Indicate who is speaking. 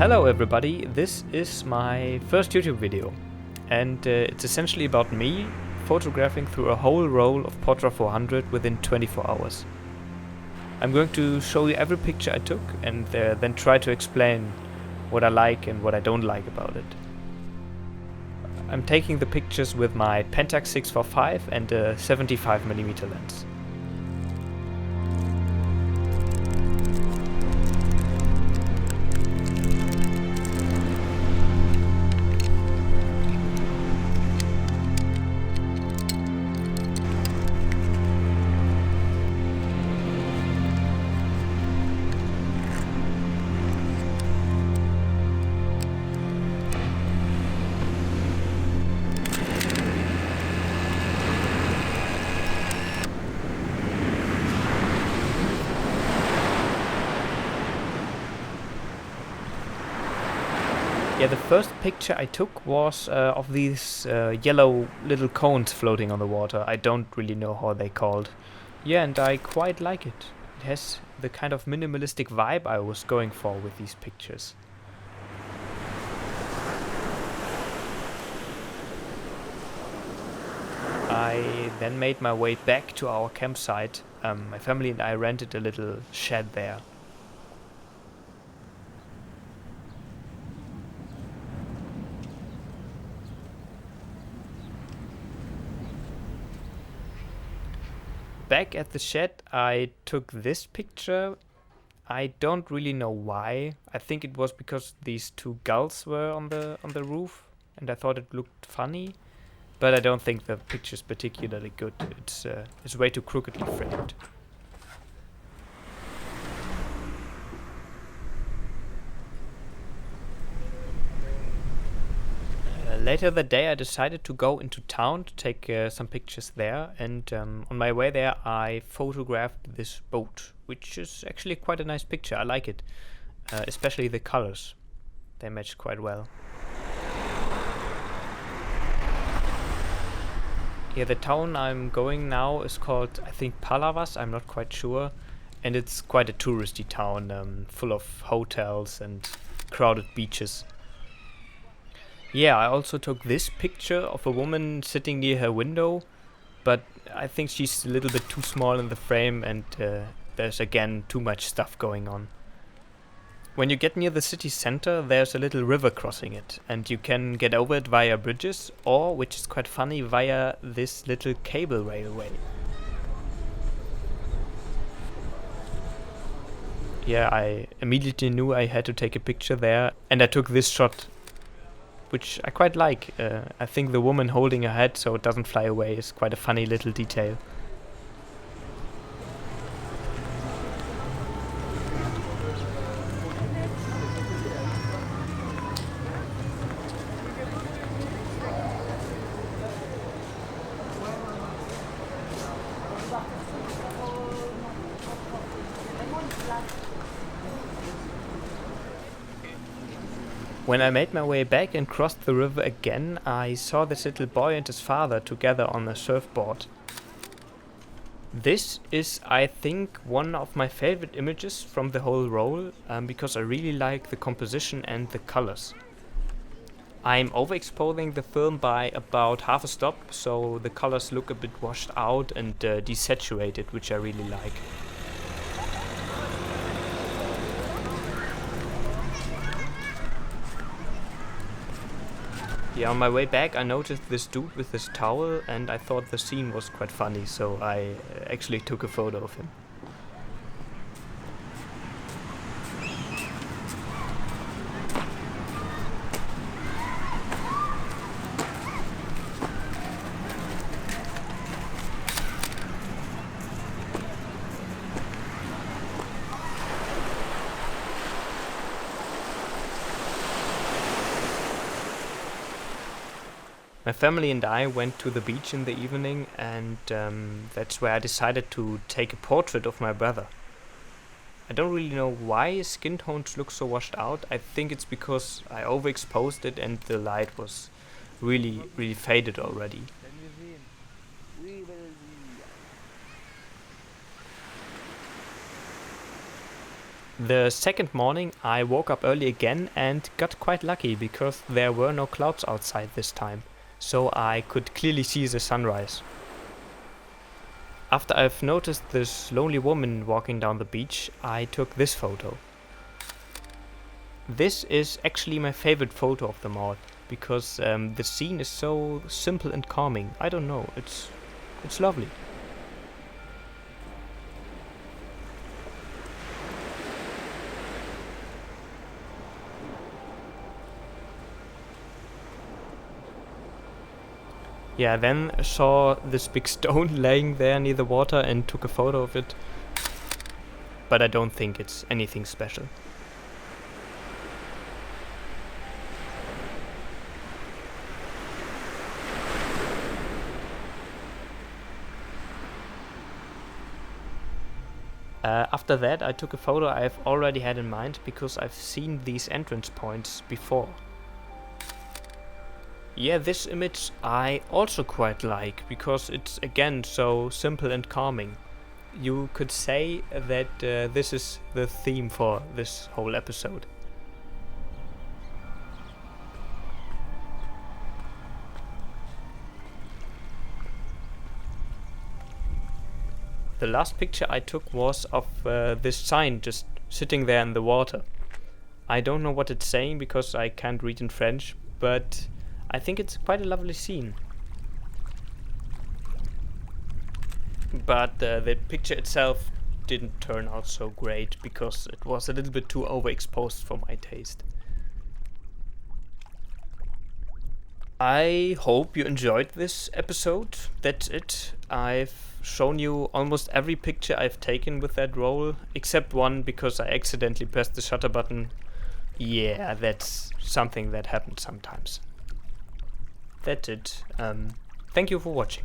Speaker 1: Hello everybody, this is my first YouTube video and it's essentially about me photographing through a whole roll of Portra 400 within 24 hours. I'm going to show you every picture I took and then try to explain what I like and what I don't like about it. I'm taking the pictures with my Pentax 645 and a 75mm lens. Yeah, the first picture I took was of these yellow little cones floating on the water. I don't really know how they're called. Yeah, and I quite like it. It has the kind of minimalistic vibe I was going for with these pictures. I then made my way back to our campsite. My family and I rented a little shed there. Back at the shed I took this picture. I don't really know why. I think it was because these two gulls were on the roof and I thought it looked funny, but I don't think the picture's particularly good. It's way too crookedly framed. Later that day I decided to go into town to take some pictures there, and on my way there I photographed this boat, which is actually quite a nice picture. I like it, especially the colors. They match quite well. Yeah, the town I'm going now is called, I think, Palavas, I'm not quite sure, and it's quite a touristy town, full of hotels and crowded beaches. Yeah, I also took this picture of a woman sitting near her window, but I think she's a little bit too small in the frame and there's again too much stuff going on. When you get near the city center, there's a little river crossing it, and you can get over it via bridges or, which is quite funny, via this little cable railway. Yeah, I immediately knew I had to take a picture there, and I took this shot, which I quite like. I think the woman holding her head so it doesn't fly away is quite a funny little detail. When I made my way back and crossed the river again, I saw this little boy and his father together on a surfboard. This is, I think, one of my favorite images from the whole roll, because I really like the composition and the colors. I'm overexposing the film by about half a stop, so the colors look a bit washed out and desaturated, which I really like. Yeah, on my way back I noticed this dude with his towel and I thought the scene was quite funny, so I actually took a photo of him. My family and I went to the beach in the evening, and that's where I decided to take a portrait of my brother. I don't really know why his skin tones look so washed out. I think it's because I overexposed it and the light was really faded already. The second morning I woke up early again and got quite lucky because there were no clouds outside this time, so I could clearly see the sunrise. After I've noticed this lonely woman walking down the beach, I took this photo. This is actually my favorite photo of them all, because the scene is so simple and calming. I don't know, it's lovely. Yeah, then saw this big stone laying there near the water and took a photo of it. But I don't think it's anything special. After that I took a photo I've already had in mind because I've seen these entrance points before. Yeah, this image I also quite like, because it's again so simple and calming. You could say that this is the theme for this whole episode. The last picture I took was of this sign just sitting there in the water. I don't know what it's saying because I can't read in French, but I think it's quite a lovely scene. But the picture itself didn't turn out so great because it was a little bit too overexposed for my taste. I hope you enjoyed this episode. That's it. I've shown you almost every picture I've taken with that roll, except one because I accidentally pressed the shutter button. Yeah, that's something that happens sometimes. That's it. Thank you for watching.